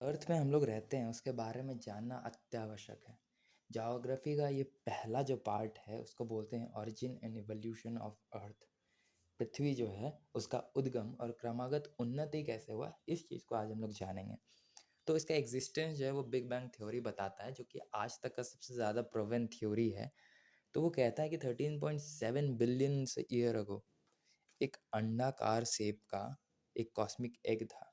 अर्थ में हम लोग रहते हैं उसके बारे में जानना अत्यावश्यक है। ज्योग्राफी का ये पहला जो पार्ट है उसको बोलते हैं origin and evolution of earth. पृथ्वी जो है उसका उद्गम और क्रमागत उन्नति कैसे हुआ, इस चीज़ को आज हम लोग जानेंगे। तो इसका एग्जिस्टेंस जो है वो बिग बैंग थ्योरी बताता है, जो कि आज तक का सबसे ज़्यादा प्रूवन थ्योरी है। तो वो कहता है कि 13.7 बिलियन ईयर अगो एक अंडाकार शेप का एक कॉस्मिक एग था।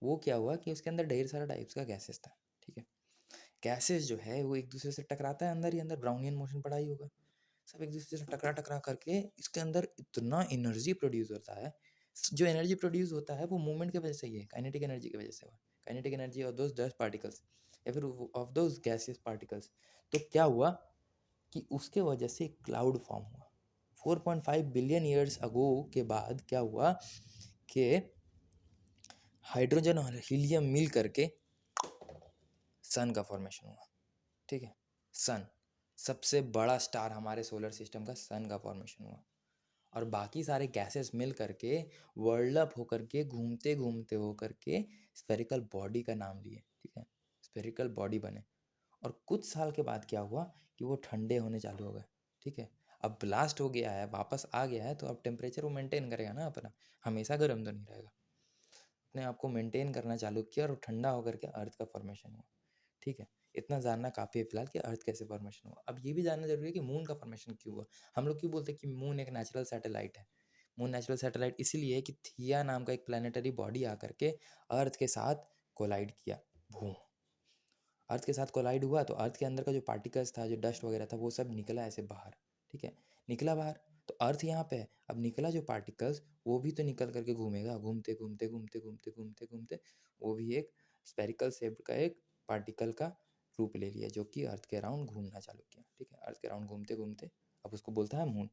वो क्या हुआ कि उसके अंदर ढेर सारा टाइप्स का गैसेस था। ठीक है, गैसेस जो है वो एक दूसरे से टकराता है, अंदर ही अंदर ब्राउनियन मोशन पड़ा ही होगा। सब एक दूसरे से टकरा टकरा करके इसके अंदर इतना एनर्जी प्रोड्यूस होता है। जो एनर्जी प्रोड्यूस होता है वो मूवमेंट की वजह से ही है, काइनेटिक एनर्जी की वजह से हुआ। Kinetic energy of those dust particles या फिर ऑफ दोज गैसेस पार्टिकल्स। तो क्या हुआ कि उसके वजह से क्लाउड फॉर्म हुआ 4.5 बिलियन ईयर्स अगो। के बाद क्या हुआ कि हाइड्रोजन और हीलियम मिल करके सन का फॉर्मेशन हुआ। ठीक है, सन सबसे बड़ा स्टार हमारे सोलर सिस्टम का सन का फॉर्मेशन हुआ। और बाकी सारे गैसेस मिल करके वर्ल्ड होकर के घूमते घूमते होकर के स्फेरिकल बॉडी का नाम लिए। ठीक है, स्फेरिकल बॉडी बने। और कुछ साल के बाद क्या हुआ कि वो ठंडे होने चालू हो गए। ठीक है, अब ब्लास्ट हो गया है, वापस आ गया है, तो अब टेम्परेचर वो मेंटेन करेगा ना अपना, हमेशा गर्म तो नहीं रहेगा। अपने आप को मेंटेन करना चालू किया और ठंडा होकर के अर्थ का फॉर्मेशन हुआ। ठीक है, इतना जानना काफ़ी है फिलहाल कि अर्थ कैसे फॉर्मेशन हुआ। अब ये भी जानना जरूरी है कि मून का फॉर्मेशन क्यों हुआ। हम लोग क्यों बोलते हैं कि मून एक नेचुरल सैटेलाइट है। मून नेचुरल सैटेलाइट इसीलिए है कि थिया नाम का एक प्लानिटरी बॉडी आकर के अर्थ के साथ कोलाइड किया। भूम, अर्थ के साथ कोलाइड हुआ तो अर्थ के अंदर का जो पार्टिकल्स था, जो डस्ट वगैरह था, वो सब निकला ऐसे बाहर। ठीक है, निकला बाहर तो अर्थ यहाँ पे है। अब निकला जो पार्टिकल्स वो भी तो निकल करके घूमेगा, घूमते घूमते घूमते घूमते घूमते घूमते वो भी एक स्पेरिकल शेप का एक पार्टिकल का रूप ले लिया, जो कि अर्थ के अराउंड घूमना चालू किया। ठीक है, अर्थ के अराउंड घूमते घूमते अब उसको बोलता है मून।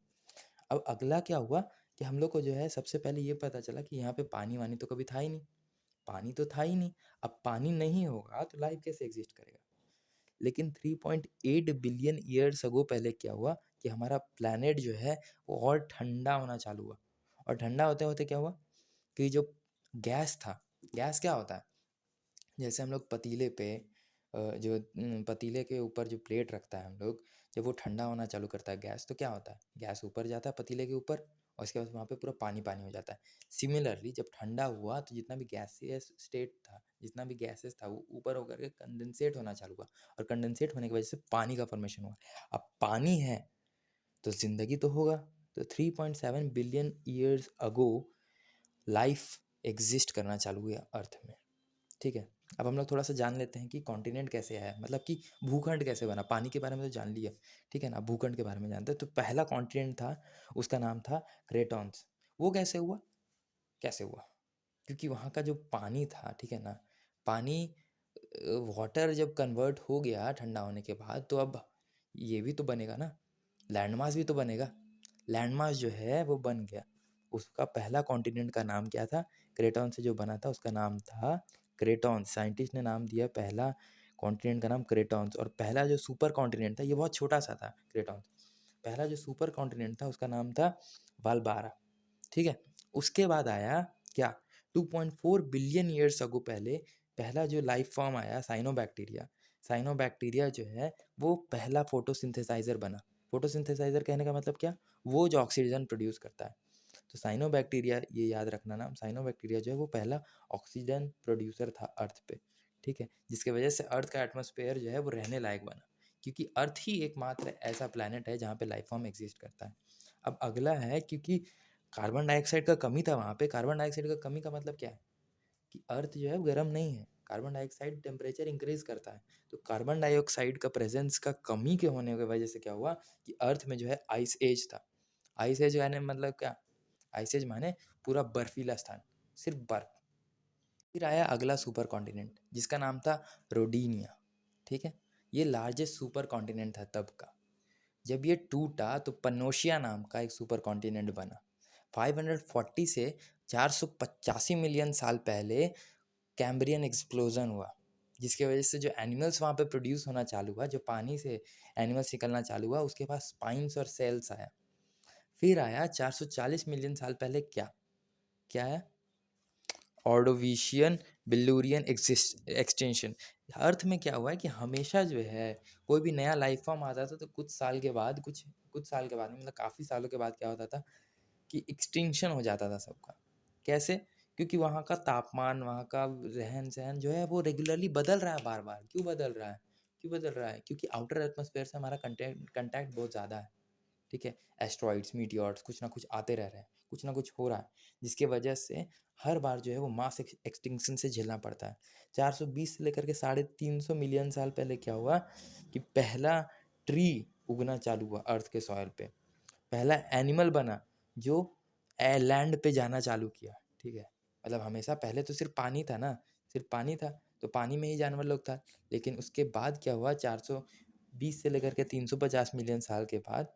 अब अगला क्या हुआ कि हम लोग को जो है सबसे पहले ये पता चला कि यहाँ पे पानी वानी तो कभी था ही नहीं। पानी तो था ही नहीं। अब पानी नहीं होगा तो लाइफ कैसे एग्जिस्ट करेगा। लेकिन 3.8 बिलियन ईयर्स अगो पहले क्या हुआ कि हमारा प्लैनेट जो है वो और ठंडा होना चालू हुआ। और ठंडा होते होते क्या हुआ कि जो गैस था, गैस क्या होता है, जैसे हम लोग पतीले पे जो पतीले के ऊपर जो प्लेट रखता है हम लोग, जब वो ठंडा होना चालू करता है गैस, तो क्या होता है, गैस ऊपर जाता है पतीले के ऊपर और उसके बाद वहाँ पे पूरा पानी पानी हो जाता है। सिमिलरली जब ठंडा हुआ तो जितना भी गैसियस स्टेट था, जितना भी गैसेस था, वो ऊपर होकर के कंडेंसेट होना चालू हुआ। और कंडेंसेट होने की वजह से पानी का फॉर्मेशन हुआ। अब पानी है तो जिंदगी तो होगा। तो 3.7 billion years ago life exist करना चालू हुआ अर्थ में। ठीक है, अब हम लोग थोड़ा सा जान लेते हैं कि कॉन्टिनेंट कैसे आया, मतलब कि भूखंड कैसे बना। पानी के बारे में तो जान लिया, ठीक है ना, भूखंड के बारे में जानते हैं। तो पहला कॉन्टिनेंट था, उसका नाम था क्रेटॉन्स। वो कैसे हुआ, कैसे हुआ, क्योंकि वहाँ का जो पानी था, ठीक है ना, पानी वाटर जब कन्वर्ट हो गया ठंडा होने के बाद, तो अब ये भी तो बनेगा ना, लैंडमास भी तो बनेगा। लैंडमास जो है वो बन गया। उसका पहला कॉन्टिनेंट का नाम क्या था, क्रेटॉन से जो बना था उसका नाम था क्रेटॉन्स। साइंटिस्ट ने नाम दिया पहला कॉन्टिनेंट का नाम क्रेटॉन्स। और पहला जो सुपर कॉन्टिनेंट था, ये बहुत छोटा सा था क्रेटॉन्स। पहला जो सुपर कॉन्टिनेंट था उसका नाम था वालबारा। ठीक है, उसके बाद आया क्या, 2.4 बिलियन ईयर्स अगो पहले पहला जो लाइफ फॉर्म आया साइनोबैक्टीरिया। साइनोबैक्टीरिया जो है वो पहला फोटोसिंथेसाइजर बना। फोटोसिंथेसाइजर कहने का मतलब क्या, वो जो ऑक्सीजन प्रोड्यूस करता है। तो साइनोबैक्टीरिया, ये याद रखना नाम, साइनोबैक्टीरिया जो है वो पहला ऑक्सीजन प्रोड्यूसर था अर्थ पे। ठीक है, जिसके वजह से अर्थ का एटमॉस्फेयर जो है वो रहने लायक बना, क्योंकि अर्थ ही एकमात्र ऐसा प्लैनेट है जहाँ पे लाइफ फॉर्म एग्जिस्ट करता है। अब अगला है, क्योंकि कार्बन डाइऑक्साइड का कमी था वहाँ पे। कार्बन डाइऑक्साइड का कमी का मतलब क्या है कि अर्थ जो है गर्म नहीं है, कार्बन डाइऑक्साइड टेम्परेचर इंक्रीज करता है। तो कार्बन डाइऑक्साइड का प्रेजेंस का कमी के होने की वजह से क्या हुआ कि अर्थ में जो है आइस एज था। आइस एज यानी मतलब क्या, आइस एज माने पूरा बर्फीला स्थान, सिर्फ बर्फ। फिर आया अगला सुपर कॉन्टिनेंट जिसका नाम था रोडीनिया। ठीक है, ये लार्जेस्ट सुपर कॉन्टिनेंट था तब का। जब ये टूटा तो पनोशिया नाम का एक सुपर कॉन्टिनेंट बना। 540 से 485 मिलियन साल पहले कैम्ब्रियन एक्सप्लोजन हुआ, जिसके वजह से जो एनिमल्स वहाँ पे प्रोड्यूस होना चालू हुआ, जो पानी से एनिमल्स निकलना चालू हुआ, उसके पास स्पाइंस और सेल्स आया। फिर आया 440 मिलियन साल पहले क्या, क्या आया, ऑर्डोविशियन बिल्लूरियन एक्सटेंशन। अर्थ में क्या हुआ है कि हमेशा जो है कोई भी नया लाइफ फॉर्म आता था तो कुछ साल के बाद कुछ साल के बाद मतलब काफ़ी सालों के बाद क्या होता था कि एक्सटिंक्शन हो जाता था सबका। कैसे? क्योंकि वहाँ का तापमान, वहाँ का रहन सहन जो है वो रेगुलरली बदल रहा है बार बार। क्यों बदल रहा है? क्यों बदल रहा है? क्योंकि आउटर एटमॉस्फेयर से हमारा कंटैक्ट बहुत ज़्यादा है। ठीक है? एस्ट्रॉइड्स, मीटियोर्स कुछ ना कुछ आते रह रहे हैं, कुछ ना कुछ हो रहा है, जिसके वजह से हर बार जो है वो मास एक्सटिंक्शन से झेलना पड़ता है। 420 से लेकर के 350 मिलियन साल पहले क्या हुआ कि पहला ट्री उगना चालू हुआ अर्थ के सॉइल पे। पहला एनिमल बना जो लैंड पे जाना चालू किया। ठीक है? मतलब हमेशा पहले तो सिर्फ पानी था ना, सिर्फ पानी था, तो पानी में ही जानवर लोग था। लेकिन उसके बाद क्या हुआ 420 से लेकर के 350 मिलियन साल के बाद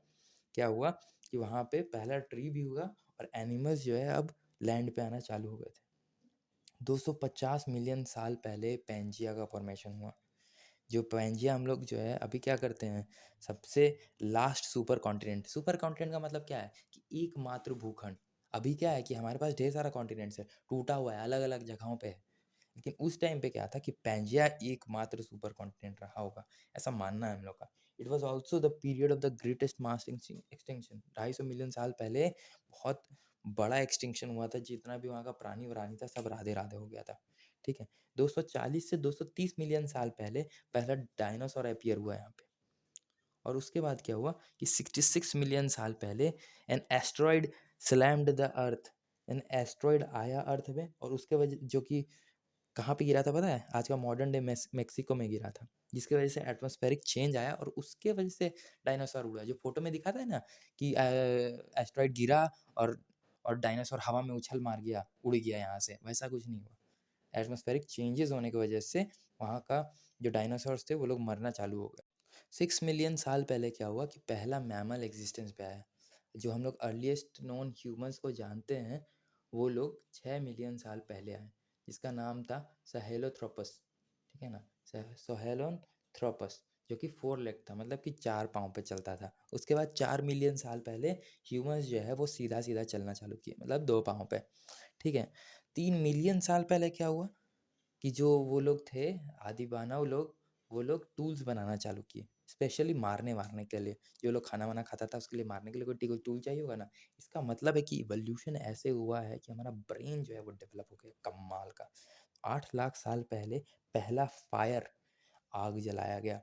क्या हुआ कि वहाँ पे पहला ट्री भी हुआ और एनिमल्स जो है अब लैंड पे आना चालू हो गए थे। 250 मिलियन साल पहले पैंजिया का फॉर्मेशन हुआ। जो पैंजिया हम लोग जो है अभी क्या करते हैं, सबसे लास्ट सुपर कॉन्टिनेंट का मतलब क्या है कि एकमात्र भूखंड। अभी क्या है कि हमारे पास ढेर सारा कॉन्टिनेंट्स है, टूटा हुआ है, अलग अलग जगहों पे है। लेकिन उस टाइम पे क्या था कि पैंजिया एकमात्र सुपर कॉन्टिनेंट रहा होगा, ऐसा मानना है हम लोग का। It was also the period of the greatest mass extinction. 250 million साल पहले बहुत बड़ा एक्सटिंक्शन हुआ था, जितना भी वहाँ का प्राणी वरानी था सब राधे राधे हो गया था। ठीक है? 240 से 230 मिलियन साल पहले पहला डायनासोर अपीयर हुआ यहाँ पे। और उसके बाद क्या हुआ कि 66 मिलियन साल पहले an asteroid slammed the earth. An asteroid आया अर्थ में और उसके वजह जो कि कहाँ पे गिरा था पता है? आज का मॉडर्न डे मेक्सिको में गिरा था, जिसकी वजह से एटमॉस्फेरिक चेंज आया और उसके वजह से डायनासोर उड़ा। जो फोटो में दिखाता है ना कि एस्ट्रॉइड गिरा और डायनासोर हवा में उछल मार गया, उड़ गया यहाँ से, वैसा कुछ नहीं हुआ। एटमॉस्फेरिक चेंजेस होने की वजह से वहाँ का जो डायनासोर्स थे वो लोग मरना चालू हो गए। 6 मिलियन साल पहले क्या हुआ कि पहला मैमल एग्जिस्टेंस पे आया। जो हम लोग अर्लीस्ट नोन ह्यूमंस को जानते हैं वो लोग 6 मिलियन साल पहले आए, जिसका नाम था सहेलोथ्रोपस। ठीक है ना? सहेलोथ्रोपस, जो कि 4 लेग था, मतलब कि 4 पाँव पे चलता था। उसके बाद 4 मिलियन साल पहले ह्यूमंस जो है वो सीधा सीधा चलना चालू किए, मतलब 2 पाँव पे। ठीक है? 3 मिलियन साल पहले क्या हुआ कि जो वो लोग थे आदि मानव लोग, वो लोग टूल्स बनाना चालू किए, स्पेशली मारने वारने के लिए। जो लोग खाना वाना खाता था उसके लिए मारने के लिए कोई टूल चाहिए होगा ना। इसका मतलब है कि इवोल्यूशन ऐसे हुआ है कि हमारा ब्रेन जो है वो डेवलप हो गया कमाल का। 8 लाख साल पहले पहला फायर, आग जलाया गया,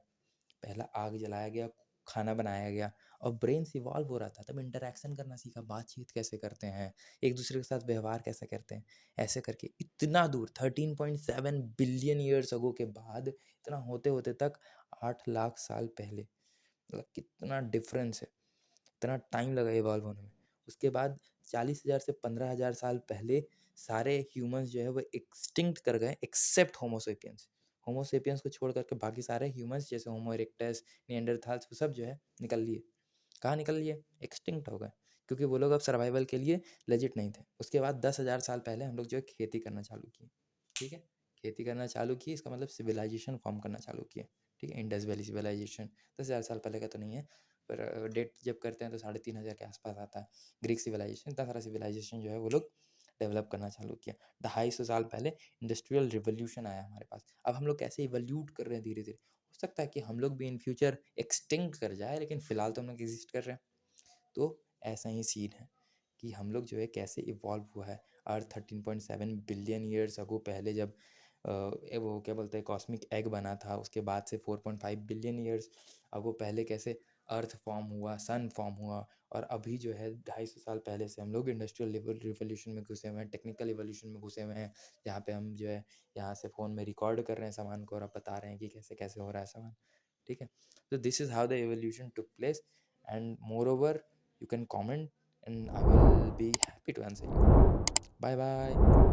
पहला आग जलाया गया, खाना बनाया गया और ब्रेन इवॉल्व हो रहा था। तब इंटरेक्शन करना सीखा, बातचीत कैसे करते हैं, एक दूसरे के साथ व्यवहार कैसे करते हैं, ऐसे करके इतना दूर 13.7 बिलियन ईयर्स अगो के बाद इतना होते होते तक 8 लाख साल पहले, मतलब कितना डिफरेंस है, इतना टाइम लगा इवॉल्व होने में। उसके बाद 40,000 से 15,000 साल पहले सारे ह्यूमंस जो है वो एक्सटिंक्ट कर गए एक्सेप्ट होमोसेपियंस। होमोसेपियंस को छोड़ करके बाकी सारे ह्यूमंस जैसे होमो इरेक्टस, निएंडरथाल्स, वो सब जो है निकल लिए। कहाँ निकल लिए? एक्सटिंक्ट हो गए, क्योंकि वो लोग अब सर्वाइवल के लिए लेजिट नहीं थे। उसके बाद 10,000 साल पहले हम लोग जो है खेती करना चालू किए। ठीक है? खेती करना चालू की, इसका मतलब सिविलाइजेशन फॉर्म करना चालू किए। ठीक है? इंडस वैली सिविलाइजेशन 10,000 साल पहले का तो नहीं है, पर डेट जब करते हैं तो 3,500 के आसपास आता है। ग्रीक सिविलाइजेशन, इतना सारा सिविलाइजेशन जो है वो लोग डेवलप करना चालू किया। 250 साल पहले इंडस्ट्रियल रिवोल्यूशन आया हमारे पास। अब हम लोग कैसे इवोल्यूट कर रहे हैं धीरे धीरे। हो सकता है कि हम लोग भी इन फ्यूचर एक्सटिंक्ट कर जाए, लेकिन फिलहाल तो हम लोग एग्जिस्ट कर रहे हैं। तो ऐसा ही सीन है कि हम लोग जो है कैसे इवॉल्व हुआ है। अर्थ 13.7 बिलियन ईयर्स अगो पहले जब वो क्या बोलते हैं कॉस्मिक एग बना था, उसके बाद से 4.5 बिलियन ईयर्स अगो पहले कैसे अर्थ फॉर्म हुआ, सन फॉर्म हुआ, और अभी जो है 250 साल पहले से हम लोग इंडस्ट्रियल रिवोल्यूशन में घुसे हुए हैं, टेक्निकल इवोल्यूशन में घुसे हुए हैं, जहाँ पे हम जो है यहाँ से फ़ोन में रिकॉर्ड कर रहे हैं सामान को और अब बता रहे हैं कि कैसे कैसे हो रहा है सामान। ठीक है? तो this is how the evolution took place, and moreover you can comment and I will be happy to answer you. Bye bye.